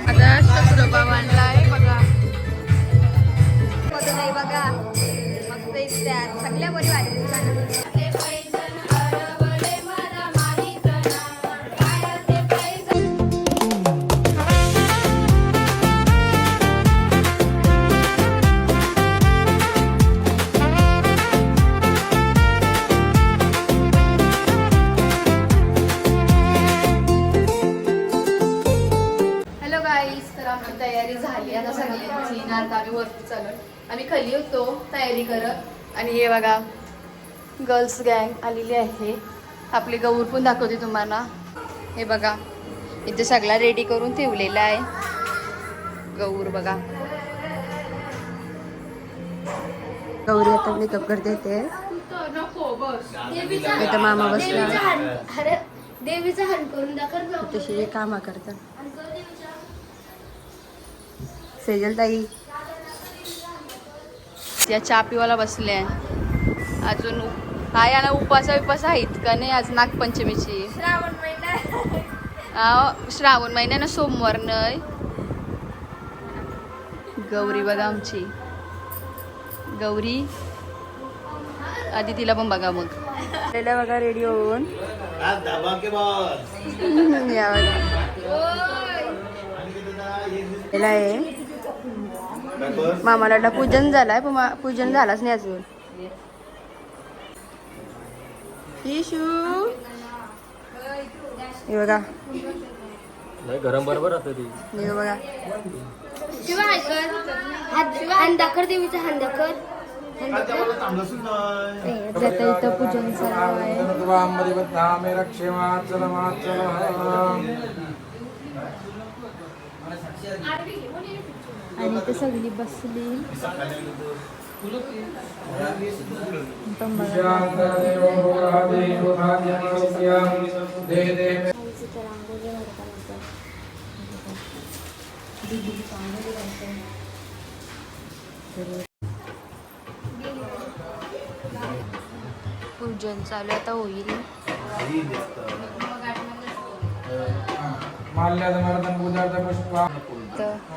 आता शत्रुबा मांडलाय बघा. नाही बघा मस्त त्यात सगळ्या बरी वाटली. तयारी झाली आता सगळ्यांची. आता आम्ही वरती चालू. आम्ही खाली होतो तयारी करत आणि हे बघा गर्ल्स गँग आलेली आहे. आपली गौर पण दाखवते तुम्हाला. हे बघा इथे सगळा रेडी करून ठेवलेला आहे. गौर बघा. गौरी आता मेकअप करते ते. इथं मामा बसला. देवीचा हात करून दाखव. तशी कामा करतात. सेजल ताई या चहा पिवाला बसले. अजून हा याला उपास आहेत का नाही. आज नागपंचमीची श्रावण महिन्यानं सोमवार नाही. गौरी बघा आमची गौरी. आधी तिला पण बघा मग बघा रेडी होऊन या बघा आहे. मामाला पूजन झालाय पण पूजन झालाच नाही अजून. हे बघा गरम बरोबर आता ती. हे बघा हांदाकर देवीचा हांदाकर. इथं पूजन चालू आहे. आणि ते सगळी बसली. पूजन चालू आता होईल.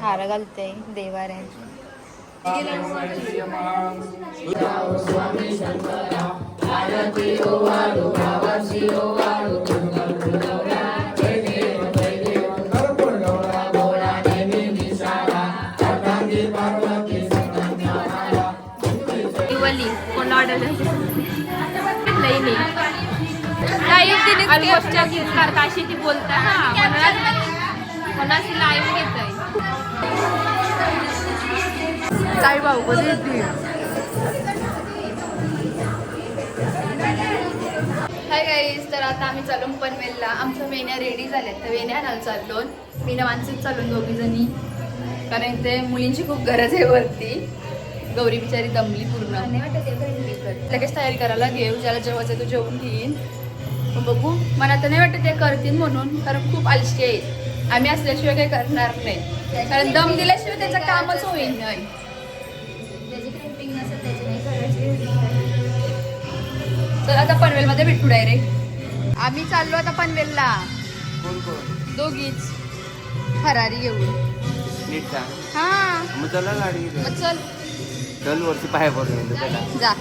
हार घालते देवाऱ्यांची. कोण ऑर्डर अशी ती बोलता कोणाशी लाईव्ह घेत आहे. काय भाऊ कधी येते. Hi guys. तर आता आम्ही चालून पनवेलला. आमच्या वेण्या रेडी झाल्यात तर वेण्या आणायला चाललो. मीना माणसात चालून दोघी जणी कारण ते मुलींची खूप गरज आहे वरती. गौरी बिचारी दमली पूर्ण. लगेच तयारी करायला घेऊ. ज्याला जेवायचं तो जेवून घेईन. बघू मला आता नाही वाटत ते करतील म्हणून कारण खूप आलशी आहे. आम्ही असल्याशिवाय काही करणार नाही कारण दम दिल्याशिवाय त्याचं कामच होईल नाही. तर आता पनवेलमध्ये भेटू डायरेक्ट. आम्ही चाललो आता पनवेलला दोघीच फरारी घेऊन. हा मग चल चल वरती पाय पडून जा.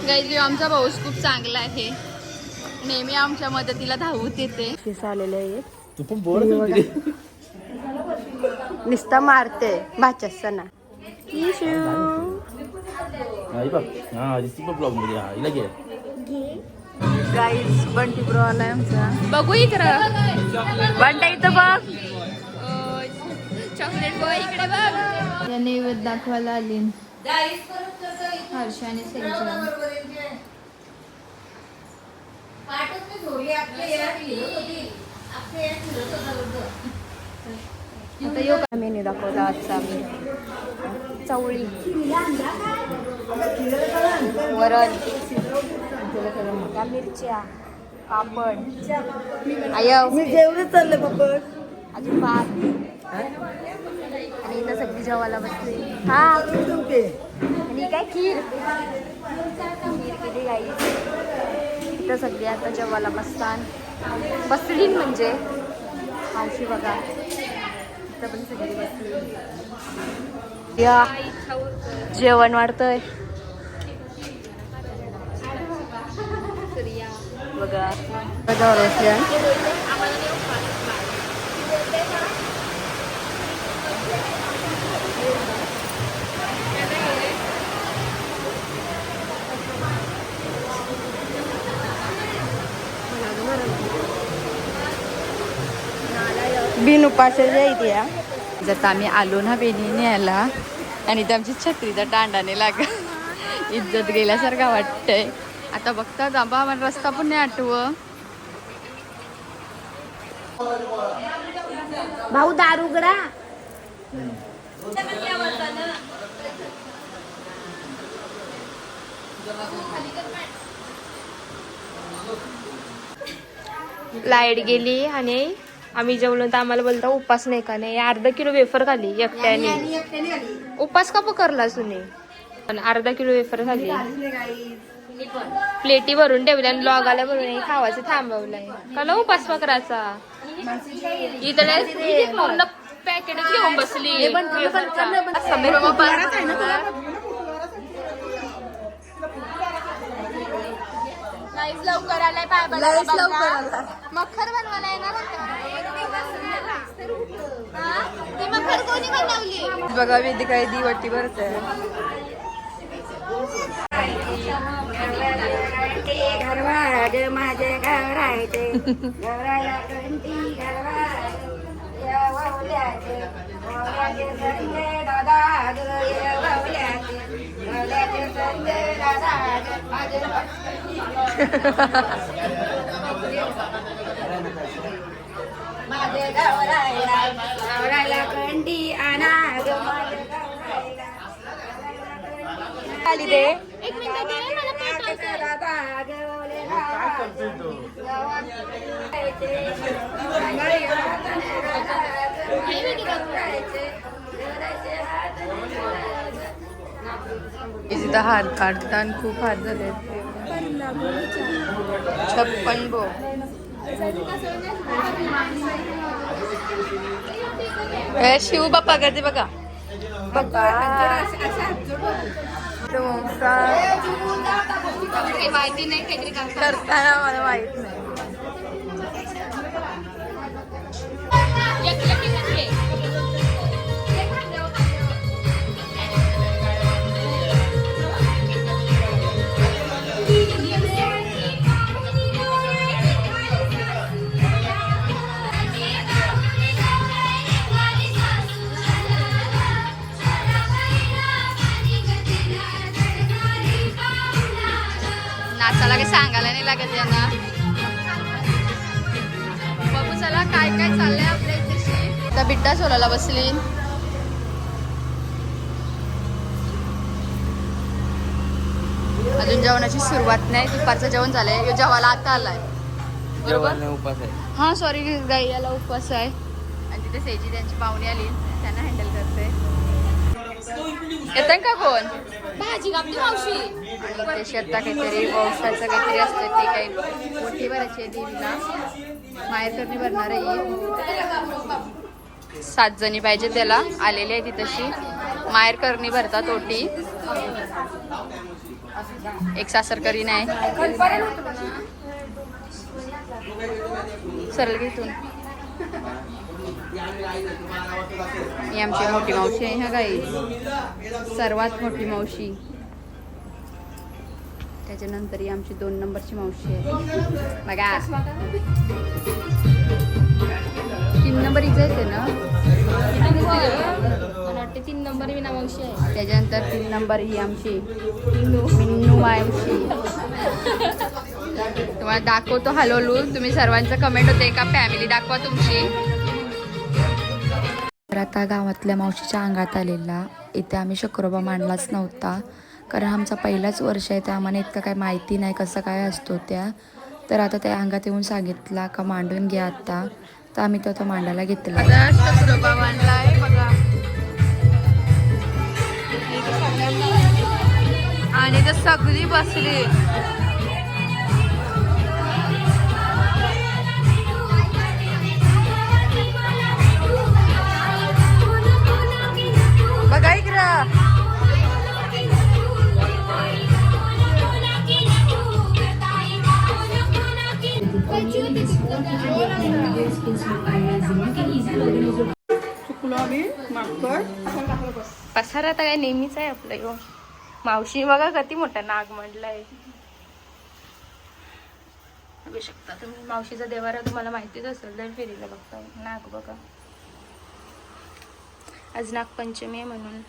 गाईज आमचा भाऊस खूप चांगला आहे. नेहमी आमच्या मदतीला धावत येते. आलेले आहे तू पण बोर निस्ता मारते भाच्यासना. गाईज बंटी ब्रो आलाय आमचा. बघू इकडं बंटा इथं बघ. चॉकलेट बॉय इकडे बघ. या नैवेद्य दाखवायला आली हर्ष आणि सेजल. आता योगा मेन्यू दाखवला आजचा आम्ही. चवळी वरण मिरच्या पापड मी जेवढे चालले पापड अजून भात आणि इथं सगळी जेवायला बसली. हा आणि काय खीर केली गाई. इथं सगळी आता जेवायला बसली म्हणजे मावशी बघा इथं पण सगळी बसली. या जेवण वाढतंय बघा बसल्या. बिन उपासाच्या इथे या जर आम्ही आलो ना बेनीने यायला आणि इथं आमची छत्रीचा दांडाने लाग इज्जत गेल्यासारखा वाटतंय. आता बघता जांबा आम्हाला रस्ता पण नाही आठव. भाऊ दारू उघडा. लाईट गेली आणि आम्ही जेवलो तर आम्हाला बोलता उपास नाही का नाही. अर्धा किलो वेफर खाली एकट्याने. उपास का पकरला तुम्ही? पण अर्धा किलो वेफर खाली प्लेटी भरून ठेवल्या आणि लॉगाला भरून खावायचं थांबवलंय. का उपास पकरायचा इथं पूर्ण पॅकेट घेऊन बसली. लवकर आलाय मखर बनवायला येणार ते मखर कोणी बनवली बघा वेदी काय दिवटी भरते. घरवाज माझे घरायचे घराला कंटी घरवाज वावल्याचे संजय दादा वावल्याचे संजय दादा माझे गवरायला कंटी आणा खाली दे. एक मिनिट दे इथं हात काढताना खूप हात झाले. 56 भो शिव बाप्पा करते बघा. माहिती नाही काहीतरी करताना मला माहित नाही. नाचाला काही सांगायला नाही लागत यांना. बघू चला काय काय चाललंय आपल्या इथे. आता बिड्डा सोलाला बसली. अजून जेवणाची सुरुवात नाही. दुपारचं जेवण झालंय. जेवायला आता आलाय बरोबर. उपास आहे. हा सॉरी गाई याला उपवास आहे. आणि तिथे सेजी त्यांची पाहुणी आली त्यांना हँडल करते. येतं का कोण भाजी कापली मावशी. आणि ते आता काहीतरी वंशाचं काहीतरी असतं ते काही मोठी भरायची आहे देवीला. माहेर करणी भरणार आहे. 7 जणी पाहिजे त्याला आलेली आहे ती तशी. माहेर करणी भरतात ओटी. एक सासरकरी नाही सरळ घेतून. ही आमची मोठी मावशी आहे. ह्या गाई सर्वात मोठी मावशी. त्याच्यानंतर ही आमची 2 नंबरची मावशी आहे बघा. 3 नंबर इथे येते ना. 3 नंबर विना मावशी आहे. त्याच्यानंतर 3 नंबर ही आमची मिन्नू मावशी. तुम्हाला दाखवतो हलवलू. तुम्ही सर्वांचं कमेंट होते का फॅमिली दाखवा तुमची. तर आता गावातल्या मावशीच्या अंगात आलेला. इथे आम्ही शुक्रोबा मांडलाच नव्हता कारण आमचा पहिलाच वर्ष आहे. त्या आम्हाला इतकं काय माहिती नाही कसं काय असतो त्या. तर आता त्या अंगात येऊन सांगितला का मांडून घ्या आता. तर आम्ही तो मांडायला घेतला. शुक्रोबा मांडलाय बघा. सगळी बसली. बघा इकडं. पसारा आता काय नेहमीच आहे आपलं यो. मावशी बघा किती मोठा नाग म्हणलाय. बघू शकता तुम्ही मावशीचा देवारा तुम्हाला माहितीच असेल तर फेरीला बघता. नाग बघा आज नागपंचमी आहे म्हणून.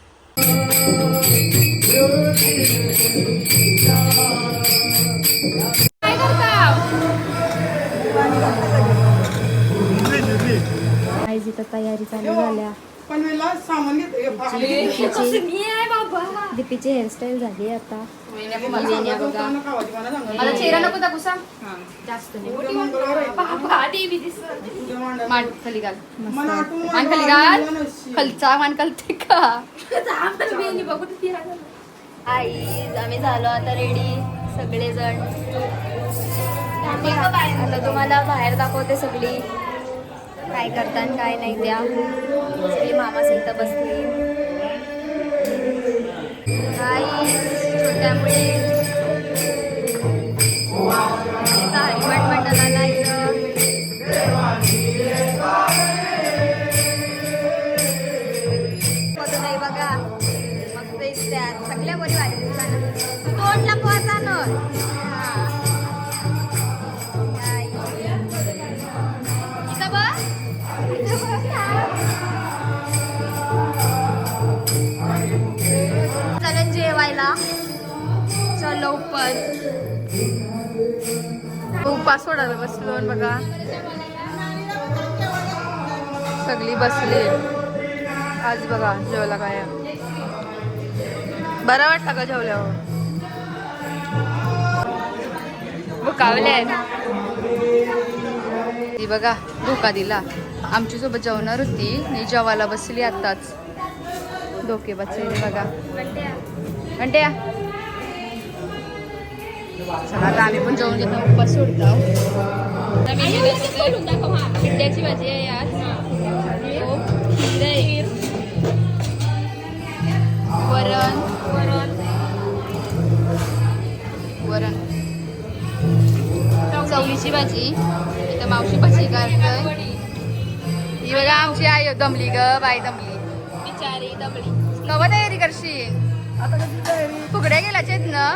काय करता? आज इथं तयारी चालू झाल्या. दीपीची हेअरस्टाईल झाली आता. वेण्या बघा. मला चेहरा नको दाखवू सांग. जास्त बाबा देवी दिसत. मान खाली घाल. मान खाली घाल. खालचा मान खालते का? आई आम्ही झालो आता रेडी सगळेजण. आता तुम्हाला बाहेर दाखवते सगळी काय करतात काय नाही त्या. सगळी मामा इथं बसली. आई छोट्या मुली इथं हरिमठ मंडळाला इथं नाही बघा. मग तेच त्या सगळ्या बरी वाटली तोंडला पोहता ना. चला जेवायला. चलो उपर. उपास सोडायला बसलो बघा. सगळी बसली. आज बघा जेवला काय. बरं वाटतं का जेवल्यावर? भुकावले ती बघा. धोका दिला. आमची सोबत जेवणार होती मी जेवायला बसली आताच. डोके बसले बघा. घंट्या चला आता आम्ही पण जेवण घेतो. उपास सोडतो. भेंड्याची भाजी आहे आज. खीर, वरण वरण चवळीची भाजी. इथं मावशी भाजी करतोय. ही बघा आमची आई दमली ग बाई. दमली बिचारी दमली. कवा तयारी करशील? फुगड्या गेल्याचे ना.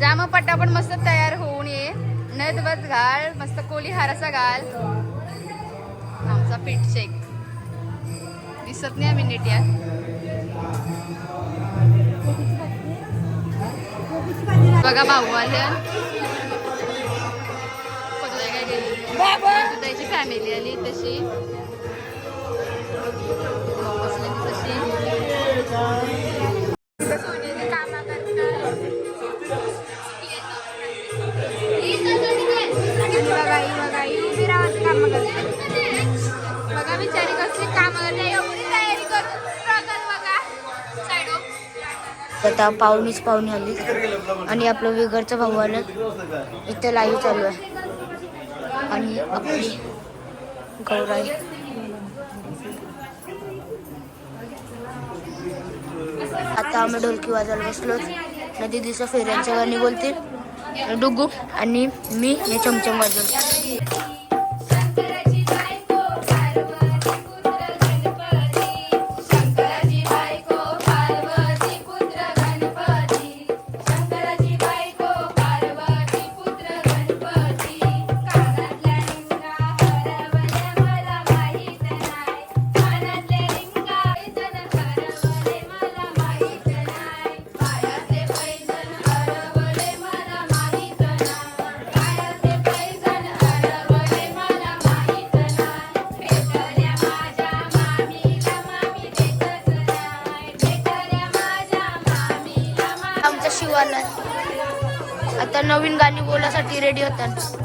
जा मग पटापट मस्त तयार होऊन ये. नथ घाल मस्त. कोली हाराचा घाल. आमचा पीठ चेक दिसत नाही आम्ही नीट यात. बघा भाऊ आले. त्याची फॅमिली आली तशी. बघा बिचारी कसली काम करते. तयारी करून आता पाहुणीच पाहुणे आली आणि आपलं विगरचं भाऊ आलं. इथं लाईव्ह चालू आहे आणि आपली गौराई. आता आम्ही ढोलकी वाजायला बसलो. नदी दिवसा फेऱ्यांच्या गाणी बोलतील डुगू आणि मी हे चमचम वाजवतो. आता नवीन गाणी बोलासाठी रेडी होतात.